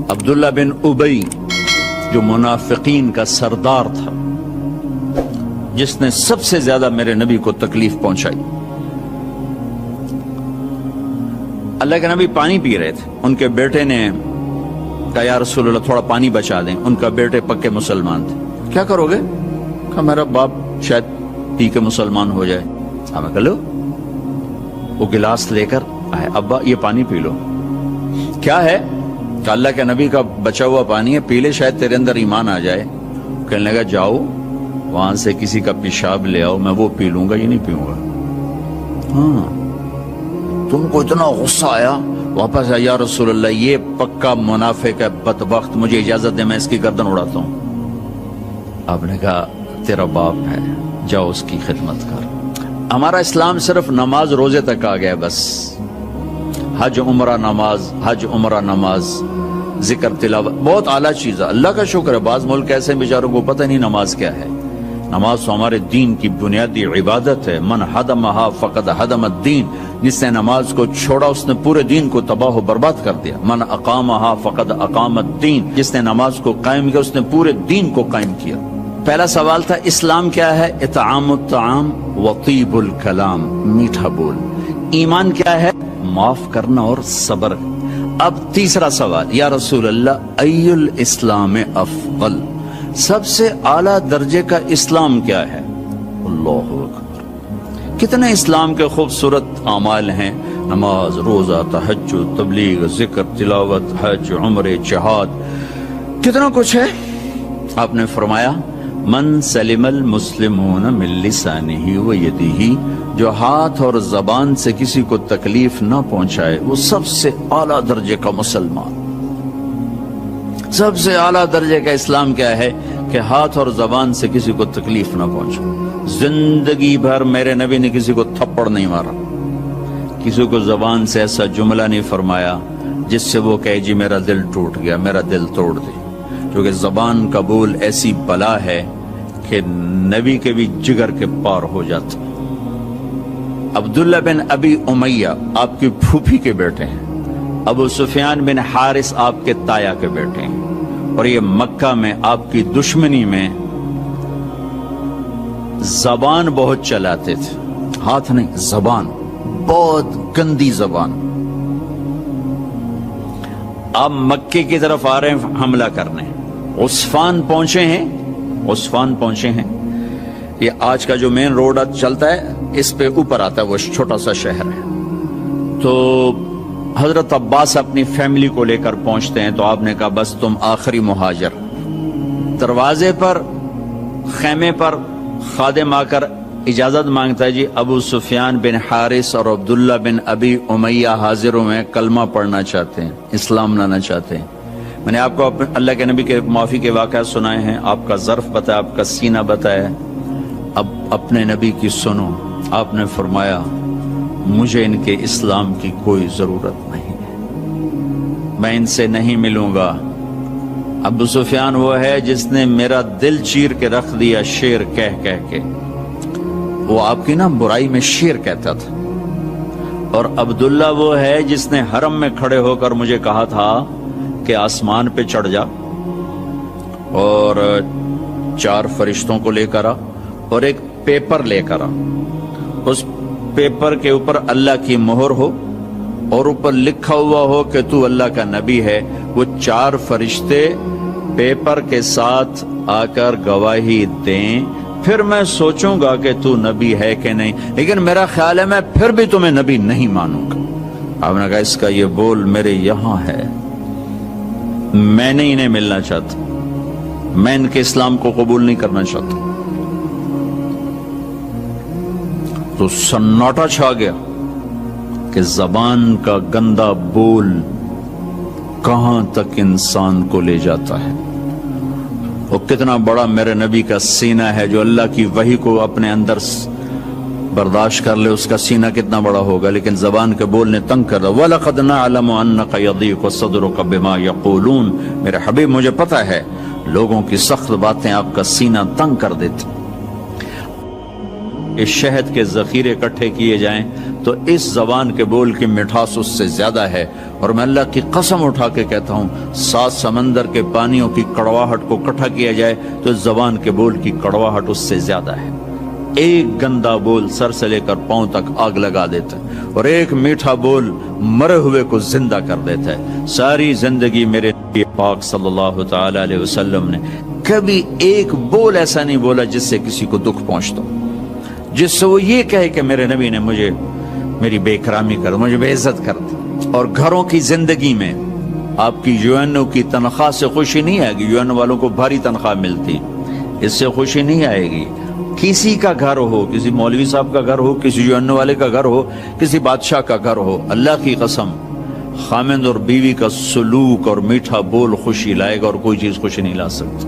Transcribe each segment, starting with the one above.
عبداللہ بن ابی جو منافقین کا سردار تھا، جس نے سب سے زیادہ میرے نبی کو تکلیف پہنچائی. اللہ کے نبی پانی پی رہے تھے، ان کے بیٹے نے کہا یا رسول اللہ تھوڑا پانی بچا دیں. ان کا بیٹے پکے مسلمان تھے. کیا کرو گے؟ کہا میرا باپ شاید پی کے مسلمان ہو جائے. ہمیں کہا لو. وہ گلاس لے کر آئے، ابا یہ پانی پی لو. کیا ہے؟ کہ اللہ کے نبی کا بچا ہوا پانی ہے، پی لے شاید تیرے اندر ایمان آ جائے. کہنے لگا جاؤ وہاں سے کسی کا پیشاب لے آؤ، میں وہ پی لوں گا، یہ نہیں پیوں گا. ہاں تم کو اتنا غصہ آیا، واپس آیا یا رسول اللہ یہ پکا منافق ہے بدبخت، مجھے اجازت دے میں اس کی گردن اڑاتا ہوں. آپ نے کہا تیرا باپ ہے، جاؤ اس کی خدمت کر. ہمارا اسلام صرف نماز روزے تک آ گیا، بس حج عمرہ نماز، حج عمرہ نماز، ذکر تلاوت بہت اعلیٰ چیز ہے. اللہ کا شکر ہے بعض ملک ایسے بیچاروں کو پتہ نہیں نماز کیا ہے. نماز تو ہمارے دین کی بنیادی عبادت ہے. من حدمہا فقد حدم الدین، جس نے نماز کو چھوڑا اس نے پورے دین کو تباہ و برباد کر دیا. من اقامہا فقد اقام الدین، جس نے نماز کو قائم کیا اس نے پورے دین کو قائم کیا. پہلا سوال تھا اسلام کیا ہے؟ اطعام الطعام وطیب الکلام، میٹھا بول. ایمان کیا ہے؟ معاف کرنا اور صبر. اب تیسرا سوال، یا رسول اللہ ای الاسلام افضل، سب سے اعلیٰ درجے کا اسلام کیا ہے؟ اللہ اکبر. کتنے اسلام کے خوبصورت اعمال ہیں، نماز، روزہ، تہجد، تبلیغ، ذکر، تلاوت، حج، عمرے، جہاد، کتنا کچھ ہے. آپ نے فرمایا من سلم المسلمون من لسانہ و یدہ، جو ہاتھ اور زبان سے کسی کو تکلیف نہ پہنچائے وہ سب سے اعلیٰ درجے کا مسلمان. سب سے اعلیٰ درجے کا اسلام کیا ہے؟ کہ ہاتھ اور زبان سے کسی کو تکلیف نہ پہنچائے. زندگی بھر میرے نبی نے کسی کو تھپڑ نہیں مارا، کسی کو زبان سے ایسا جملہ نہیں فرمایا جس سے وہ کہے جی میرا دل ٹوٹ گیا، میرا دل توڑ دے. کیونکہ زبان کا بول ایسی بلا ہے کہ نبی کے بھی جگر کے پار ہو جاتا. عبداللہ بن ابی امیہ آپ کی پھوپھی کے بیٹے ہیں، ابو سفیان بن حارث آپ کے تایا کے بیٹے ہیں، اور یہ مکہ میں آپ کی دشمنی میں زبان بہت چلاتے تھے، ہاتھ نہیں زبان، بہت گندی زبان. آپ مکے کی طرف آ رہے ہیں حملہ کرنے، عسفان پہنچے ہیں. یہ آج کا جو مین روڈ چلتا ہے اس پہ اوپر آتا ہے، وہ چھوٹا سا شہر ہے. تو حضرت عباس اپنی فیملی کو لے کر پہنچتے ہیں. تو آپ نے کہا بس تم آخری مہاجر. دروازے پر خیمے پر خادم آ کر اجازت مانگتا ہے، جی ابو سفیان بن حارث اور عبداللہ بن ابی امیہ حاضروں میں کلمہ پڑھنا چاہتے ہیں، اسلام لانا چاہتے ہیں. میں نے آپ کو اللہ کے نبی کے معافی کے واقعات سنائے ہیں، آپ کا ظرف بتایا، آپ کا سینہ بتایا. اب اپنے نبی کی سنو. آپ نے فرمایا مجھے ان کے اسلام کی کوئی ضرورت نہیں ہے، میں ان سے نہیں ملوں گا. ابو سفیان وہ ہے جس نے میرا دل چیر کے رکھ دیا شیر کہہ کے. وہ آپ کی نا برائی میں شیر کہتا تھا. اور عبداللہ وہ ہے جس نے حرم میں کھڑے ہو کر مجھے کہا تھا کہ آسمان پہ چڑھ جا اور 4 فرشتوں کو لے کر آ اور ایک پیپر لے کر آ. اس پیپر کے اوپر اللہ کی مہر ہو اور اوپر لکھا ہوا ہو کہ تو اللہ کا نبی ہے. وہ 4 فرشتے پیپر کے ساتھ آ کر گواہی دیں، پھر میں سوچوں گا کہ تو نبی ہے کہ نہیں. لیکن میرا خیال ہے میں پھر بھی تمہیں نبی نہیں مانوں گا. آپ نے کہا اس کا یہ بول میرے یہاں ہے، میں نہیں انہیں ملنا چاہتا، میں ان کے اسلام کو قبول نہیں کرنا چاہتا. تو سناٹا چھا گیا کہ زبان کا گندا بول کہاں تک انسان کو لے جاتا ہے. وہ کتنا بڑا میرے نبی کا سینہ ہے، جو اللہ کی وحی کو اپنے اندر برداشت کر لے، اس کا سینہ کتنا بڑا ہوگا. لیکن زبان کے بول نے تنگ کر دیا. وَلَقَدْ نَعْلَمُ أَنَّكَ يَضِيقُ صَدْرُكَ بِمَا يَقُولُونَ، میرے حبیب مجھے پتہ ہے لوگوں کی سخت باتیں آپ کا سینہ تنگ کر دیتی. اس شہد کے ذخیرے اکٹھے کیے جائیں تو اس زبان کے بول کی مٹھاس اس سے زیادہ ہے، اور میں اللہ کی قسم اٹھا کے کہتا ہوں 7 سمندر کے پانیوں کی کڑواہٹ کو اکٹھا کیا جائے تو اس زبان کے بول کی کڑواہٹ اس سے زیادہ ہے۔ ایک گندا بول سر سے لے کر پاؤں تک آگ لگا دیتا ہے، اور ایک میٹھا بول مرے ہوئے کو زندہ کر دیتا ہے۔ ساری زندگی میرے نبی پاک صلی اللہ تعالی علیہ وسلم نے کبھی ایک بول ایسا نہیں بولا جس سے کسی کو دکھ پہنچتا، جس سے وہ یہ کہے کہ میرے نبی نے مجھے میری بے اکرامی کر، مجھے بے عزت کر دی۔ اور گھروں کی زندگی میں آپ کی یو این او کی تنخواہ سے خوشی نہیں آئے گی، یو این او والوں کو بھاری تنخواہ ملتی، اس سے خوشی نہیں آئے گی۔ کسی کا گھر ہو، کسی مولوی صاحب کا گھر ہو، کسی یو این او والے کا گھر ہو، کسی بادشاہ کا گھر ہو، اللہ کی قسم خامند اور بیوی کا سلوک اور میٹھا بول خوشی لائے گا، اور کوئی چیز خوشی نہیں لا سکتی۔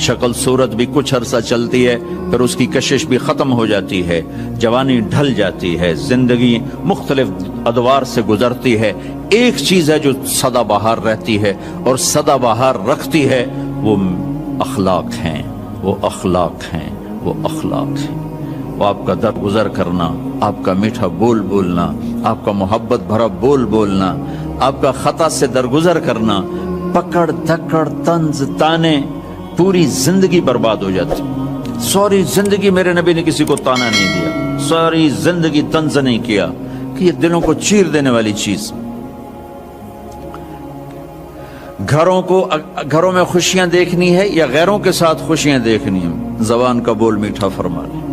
شکل صورت بھی کچھ عرصہ چلتی ہے، پھر اس کی کشش بھی ختم ہو جاتی ہے، جوانی ڈھل جاتی ہے، زندگی مختلف ادوار سے گزرتی ہے۔ ایک چیز ہے جو سدا بہار رہتی ہے اور سدا بہار رکھتی ہے، وہ اخلاق ہیں، وہ اخلاق ہیں، وہ اخلاق ہیں۔ وہ آپ کا درگزر کرنا، آپ کا میٹھا بول بولنا، آپ کا محبت بھرا بول بولنا، آپ کا خطا سے درگزر کرنا، پکڑ دھکڑ طنز تانے، پوری زندگی برباد ہو جاتی۔ ساری زندگی میرے نبی نے کسی کو تانا نہیں دیا، ساری زندگی طنز نہیں کیا، کہ یہ دلوں کو چیر دینے والی چیز۔ گھروں میں خوشیاں دیکھنی ہے یا غیروں کے ساتھ خوشیاں دیکھنی ہیں، زبان کا بول میٹھا فرما لیں۔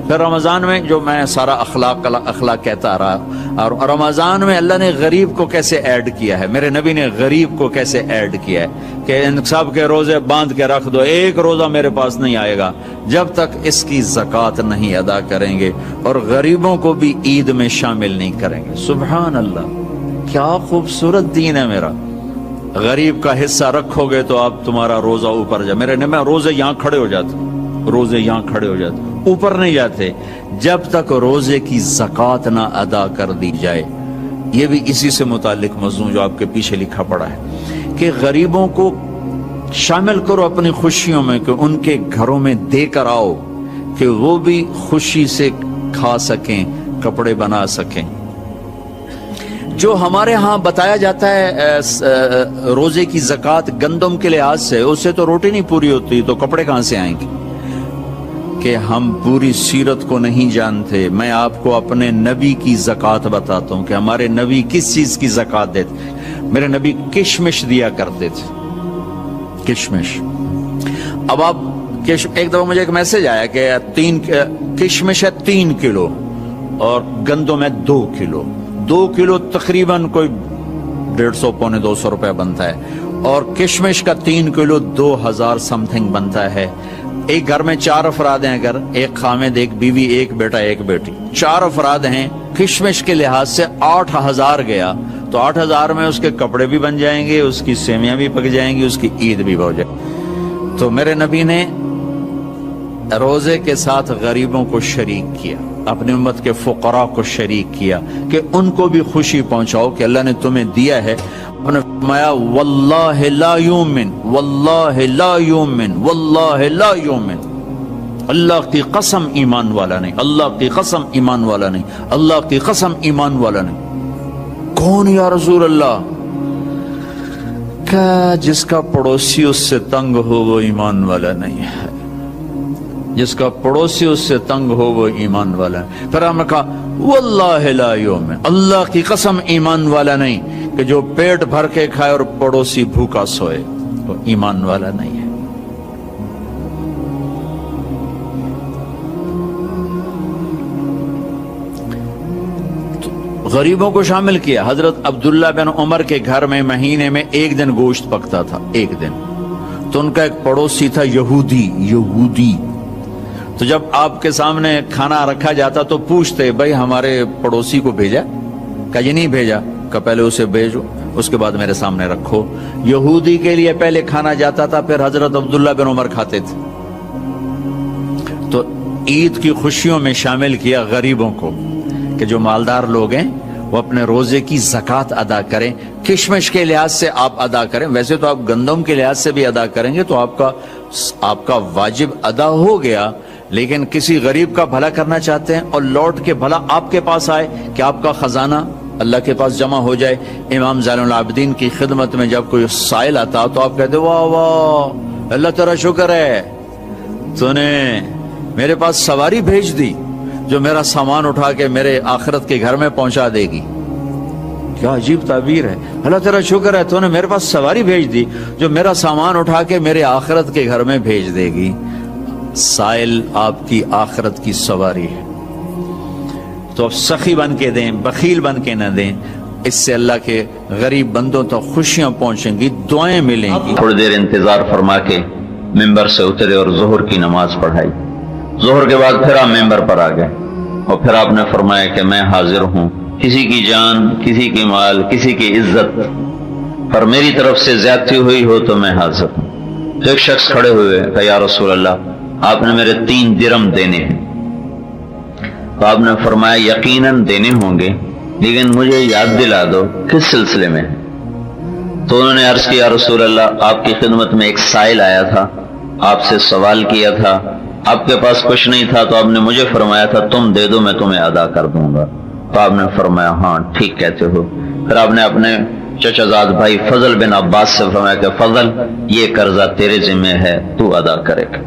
پھر رمضان میں جو میں سارا اخلاق کہتا رہا، اور رمضان میں اللہ نے غریب کو کیسے ایڈ کیا ہے، میرے نبی نے غریب کو کیسے ایڈ کیا ہے کہ ان سب کے روزے باندھ کے رکھ دو، ایک روزہ میرے پاس نہیں آئے گا جب تک اس کی زکوٰۃ نہیں ادا کریں گے، اور غریبوں کو بھی عید میں شامل نہیں کریں گے۔ سبحان اللہ، کیا خوبصورت دین ہے میرا۔ غریب کا حصہ رکھو گے تو آپ تمہارا روزہ اوپر جائے۔ میرے نبی روزے یہاں کھڑے ہو جاتے، روزے یہاں کھڑے ہو جاتے، اوپر نہیں جاتے جب تک روزے کی زکوٰۃ نہ ادا کر دی جائے۔ یہ بھی اسی سے متعلق مضمون جو آپ کے پیچھے لکھا پڑا ہے کہ غریبوں کو شامل کرو اپنی خوشیوں میں، کہ ان کے گھروں میں دے کر آؤ کہ وہ بھی خوشی سے کھا سکیں، کپڑے بنا سکیں۔ جو ہمارے ہاں بتایا جاتا ہے روزے کی زکوٰۃ گندم کے لحاظ سے، اس سے تو روٹی نہیں پوری ہوتی، تو کپڑے کہاں سے آئیں گے؟ کہ ہم پوری سیرت کو نہیں جانتے۔ میں آپ کو اپنے نبی کی زکوٰۃ بتاتا ہوں کہ ہمارے نبی کس چیز کی زکوٰۃ دیتے۔ میرے نبی کشمش دیا کرتے تھے، کشمش۔ اب آپ ایک دفعہ مجھے ایک میسج آیا کہ کشمش ہے 3 کلو اور گندم ہے 2 کلو، 2 کلو تقریباً کوئی 150 پونے 200 روپے بنتا ہے، اور کشمش کا 3 کلو 2000 سم تھنگ بنتا ہے۔ ایک گھر میں 4 افراد ہیں، اگر ایک خامد، ایک بیوی، ایک بیٹا، ایک بیٹی، 4 افراد ہیں، کشمش کے لحاظ سے 8000 گیا، تو 8000 میں اس کے کپڑے بھی بن جائیں گے، اس کی سیویاں بھی پک جائیں گی، اس کی عید بھی ہو جائے گی۔ تو میرے نبی نے روزے کے ساتھ غریبوں کو شریک کیا، اپنی امت کے فقراء کو شریک کیا کہ ان کو بھی خوشی پہنچاؤ کہ اللہ نے تمہیں دیا ہے۔ انہوں نے فرمایا واللہ لا یؤمن، واللہ لا یؤمن، واللہ لا یؤمن، اللہ کی قسم ایمان والا نہیں، اللہ کی قسم ایمان والا نہیں، اللہ کی قسم ایمان والا نہیں۔ کون یا رسول اللہ؟ کہ جس کا پڑوسی اس سے تنگ ہو وہ ایمان والا نہیں ہے، جس کا پڑوسی اس سے تنگ ہو وہ ایمان والا ہے۔ پھر ہم نے کہا واللہ لا یؤمن، اللہ کی قسم ایمان والا نہیں، کہ جو پیٹ بھر کے کھائے اور پڑوسی بھوکا سوئے وہ ایمان والا نہیں ہے۔ غریبوں کو شامل کیا۔ حضرت عبداللہ بن عمر کے گھر میں مہینے میں 1 دن گوشت پکتا تھا، 1 دن۔ تو ان کا ایک پڑوسی تھا یہودی، تو جب آپ کے سامنے کھانا رکھا جاتا تو پوچھتے بھائی ہمارے پڑوسی کو بھیجا؟ کہا یہ نہیں بھیجا۔ کہا پہلے اسے بھیجو، اس کے بعد میرے سامنے رکھو۔ یہودی کے لیے پہلے کھانا جاتا تھا، پھر حضرت عبداللہ بن عمر کھاتے تھے۔ تو عید کی خوشیوں میں شامل کیا غریبوں کو کہ جو مالدار لوگ ہیں وہ اپنے روزے کی زکوٰۃ ادا کریں۔ کشمش کے لحاظ سے آپ ادا کریں، ویسے تو آپ گندم کے لحاظ سے بھی ادا کریں گے تو آپ کا واجب ادا ہو گیا، لیکن کسی غریب کا بھلا کرنا چاہتے ہیں اور لوٹ کے بھلا آپ کے پاس آئے کہ آپ کا خزانہ اللہ کے پاس جمع ہو جائے. امام زین العابدین کی خدمت میں جب کوئی سائل آتا تو آپ کہتے واہ واہ اللہ تیرا شکر ہے تو نے میرے پاس سواری بھیج دی جو میرا سامان اٹھا کے میرے آخرت کے گھر میں پہنچا دے گی. کیا عجیب تعبیر ہے. اللہ تیرا شکر ہے تو نے میرے پاس سواری بھیج دی جو میرا سامان اٹھا کے میرے آخرت کے گھر میں بھیج دے گی. سائل آپ کی آخرت کی سواری ہے. تو اب سخی بن کے دیں, بخیل بن کے نہ دیں. اس سے اللہ کے غریب بندوں تک خوشیاں پہنچیں گی, دعائیں ملیں گی. تھوڑی دیر انتظار فرما کے ممبر سے اترے اور ظہر کی نماز پڑھائی. ظہر کے بعد پھر آپ ممبر پر آ گئے اور پھر آپ نے فرمایا کہ میں حاضر ہوں, کسی کی جان, کسی کی مال, کسی کی عزت پر میری طرف سے زیادتی ہوئی ہو تو میں حاضر ہوں. تو ایک شخص کھڑے ہوئے کہ یا رسول اللہ آپ نے میرے 3 درم دینے ہیں. تو آپ نے فرمایا یقیناً دینے ہوں گے لیکن مجھے یاد دلا دو کس سلسلے میں. تو انہوں نے عرض کیا یا رسول اللہ آپ کی خدمت میں ایک سائل آیا تھا, آپ سے سوال کیا تھا, آپ کے پاس کچھ نہیں تھا تو آپ نے مجھے فرمایا تھا تم دے دو میں تمہیں ادا کر دوں گا. تو آپ نے فرمایا ہاں ٹھیک کہتے ہو. پھر آپ نے اپنے چچا زاد بھائی فضل بن عباس سے فرمایا کہ فضل یہ قرضہ تیرے ذمہ ہے تو ادا کرے گا.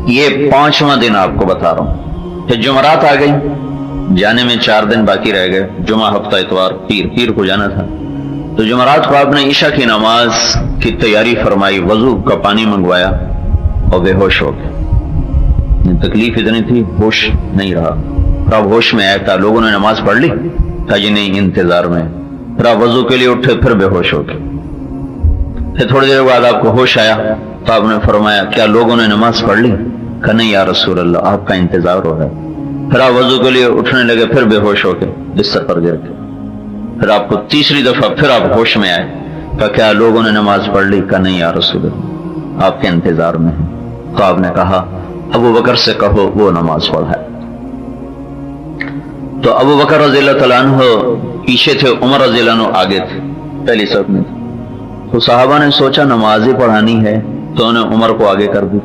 یہ 5واں دن آپ کو بتا رہا ہوں. پھر جمعرات آ گئی, جانے میں 4 دن باقی رہ گئے. جمعہ, ہفتہ, اتوار, پیر کو جانا تھا. تو جمعرات کو آپ نے عشاء کی نماز کی تیاری فرمائی, وضو کا پانی منگوایا اور بے ہوش ہو گئے. تکلیف اتنی تھی ہوش نہیں رہا. پھر آپ ہوش میں آیا تھا, لوگوں نے نماز پڑھ لی, کہا جی نہیں انتظار میں. پھر آپ وضو کے لیے اٹھے, پھر بے ہوش ہو گئے. پھر تھوڑی دیر بعد آپ کو ہوش آیا تو آپ نے فرمایا کیا لوگوں نے نماز پڑھ لی؟ کہا نہیں یا رسول اللہ آپ کا انتظار ہو رہا ہے. پھر آپ وضو کے لیے اٹھنے لگے, پھر بے ہوش ہو گئے, بستر پر گر گئے. پھر آپ کو تیسری دفعہ پھر آپ ہوش میں آئے, کہا کیا لوگوں نے نماز پڑھ لی؟ کہا نہیں یا رسول اللہ آپ کے انتظار میں ہیں. تو آپ نے کہا ابو بکر سے کہو وہ نماز پڑھائے. تو ابو بکر رضی اللہ تعالیٰ عنہ پیچھے تھے, عمر رضی اللہ عنہ آگے تھے, پہلی صف میں تھے. تو صحابہ نے سوچا نماز ہی پڑھانی ہے تو انہیں عمر کو آگے کر دی.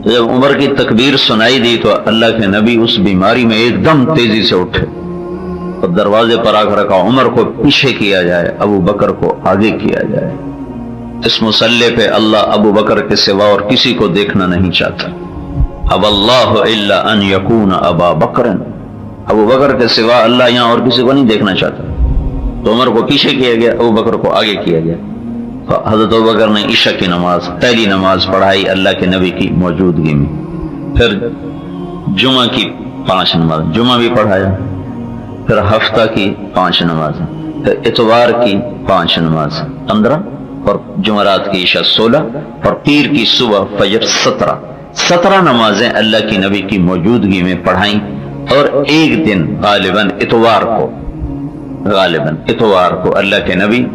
جب عمر کی تکبیر سنائی دی تو اللہ کے نبی اس بیماری میں ایک دم تیزی سے اٹھے اور دروازے پر آ کر رکھا عمر کو پیچھے کیا جائے, ابو بکر کو آگے کیا جائے. اس مصلے پہ اللہ ابو بکر کے سوا اور کسی کو دیکھنا نہیں چاہتا. اب اللہ الا ان یکون ابا بکر, ابو بکر کے سوا اللہ یہاں اور کسی کو نہیں دیکھنا چاہتا. تو عمر کو پیچھے کیا گیا, ابو بکر کو آگے کیا گیا. حضرت ابو بکر نے عشاء کی نماز, پہلی نماز پڑھائی اللہ کے نبی کی موجودگی میں. پھر جمعہ کی 5 نماز, جمعہ بھی پڑھایا. پھر ہفتہ کی 5 نماز, پھر اتوار کی 5 نماز 15, اور جمعرات کی عشاء 16, اور پیر کی صبح فجر 17 نمازیں اللہ کی نبی کی موجودگی میں پڑھائیں. اور ایک دن غالباً اتوار کو اللہ کے نبی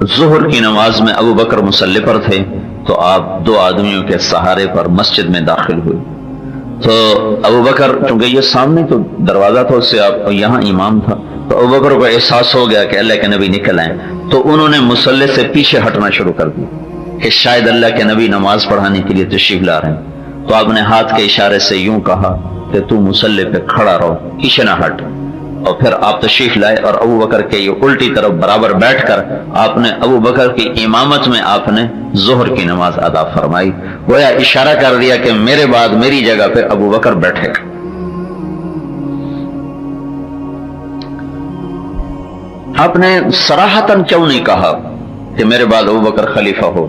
ظہر کی نماز میں ابو بکر مصلی پر تھے تو آپ 2 آدمیوں کے سہارے پر مسجد میں داخل ہوئے. تو ابو بکر چونکہ یہ سامنے تو دروازہ تھا, اس سے آپ یہاں امام تھا, تو ابو بکر کو احساس ہو گیا کہ اللہ کے نبی نکل آئے. تو انہوں نے مصلی سے پیچھے ہٹنا شروع کر دیا کہ شاید اللہ کے نبی نماز پڑھانے کے لیے تشریف لا رہے ہیں. تو آپ نے ہاتھ کے اشارے سے یوں کہا کہ تو مصلی پہ کھڑا رہو, پیچھے نہ ہٹ. اور پھر آپ تشریف لائے اور ابو بکر کے یہ الٹی طرف برابر بیٹھ کر آپ نے ابو بکر کی امامت میں آپ نے ظہر کی نماز ادا فرمائی. گویا اشارہ کر دیا کہ میرے بعد میری جگہ پہ ابو بکر بیٹھے گا. آپ نے صراحتاً کیوں نہیں کہا کہ میرے بعد ابو بکر خلیفہ ہو؟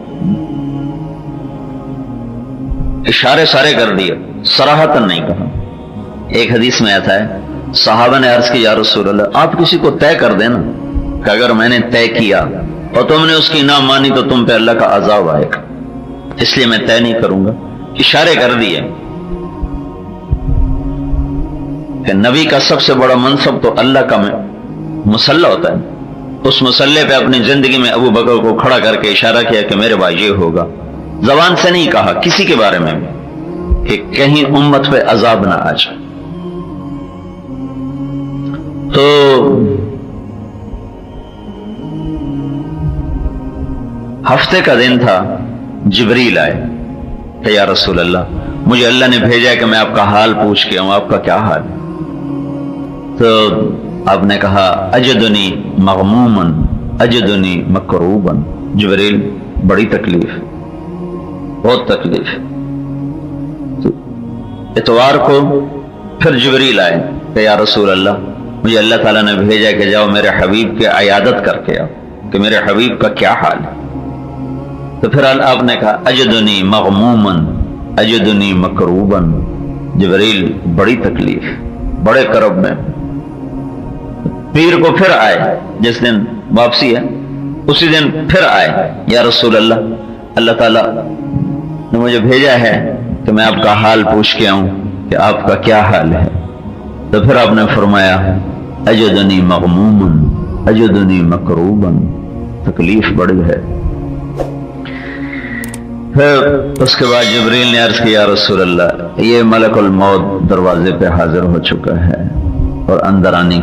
اشارے سارے کر دیے, صراحتاً نہیں کہا. ایک حدیث میں آتا ہے صحابہ نے عرض کی یا رسول اللہ آپ کسی کو طے کر دینا کہ اگر میں نے طے کیا اور تم نے اس کی نہ مانی تو تم پہ اللہ کا عذاب آئے گا, اس لیے میں طے نہیں کروں گا. اشارے کر دیے کہ نبی کا سب سے بڑا منصب تو اللہ کا مصلی ہوتا ہے. اس مصلی پہ اپنی زندگی میں ابو بکر کو کھڑا کر کے اشارہ کیا کہ میرے بھائی یہ ہوگا. زبان سے نہیں کہا کسی کے بارے میں کہ کہیں امت پہ عذاب نہ آ جائے. تو ہفتے کا دن تھا, جبریل آئے کہ یا رسول اللہ مجھے اللہ نے بھیجا ہے کہ میں آپ کا حال پوچھ کے آؤں، آپ کا کیا حال؟ تو آپ نے کہا اجدنی مغمومن اجدنی مکروبن، جبریل بڑی تکلیف، بہت تکلیف۔ تو اتوار کو پھر جبریل آئے کہ یا رسول اللہ مجھے اللہ تعالیٰ نے بھیجا کہ جاؤ میرے حبیب کی عیادت کر کے آؤ کہ میرے حبیب کا کیا حال ہے۔ تو پھر آپ نے کہا اجدنی مغمومن اجدنی مکروبن، جبریل بڑی تکلیف، بڑے کرب میں۔ پیر کو پھر آئے، جس دن واپسی ہے اسی دن پھر آئے، یا رسول اللہ اللہ تعالیٰ نے مجھے بھیجا ہے کہ میں آپ کا حال پوچھ کے آؤں کہ آپ کا کیا حال ہے۔ تو پھر آپ نے فرمایا اجدنی مغمومن اجدنی مکروبن، تکلیف بڑی ہے۔ پھر اس کے بعد جبریل نے عرض کیا یا رسول اللہ یہ ملک الموت دروازے پہ حاضر ہو چکا ہے اور اندر آنے کی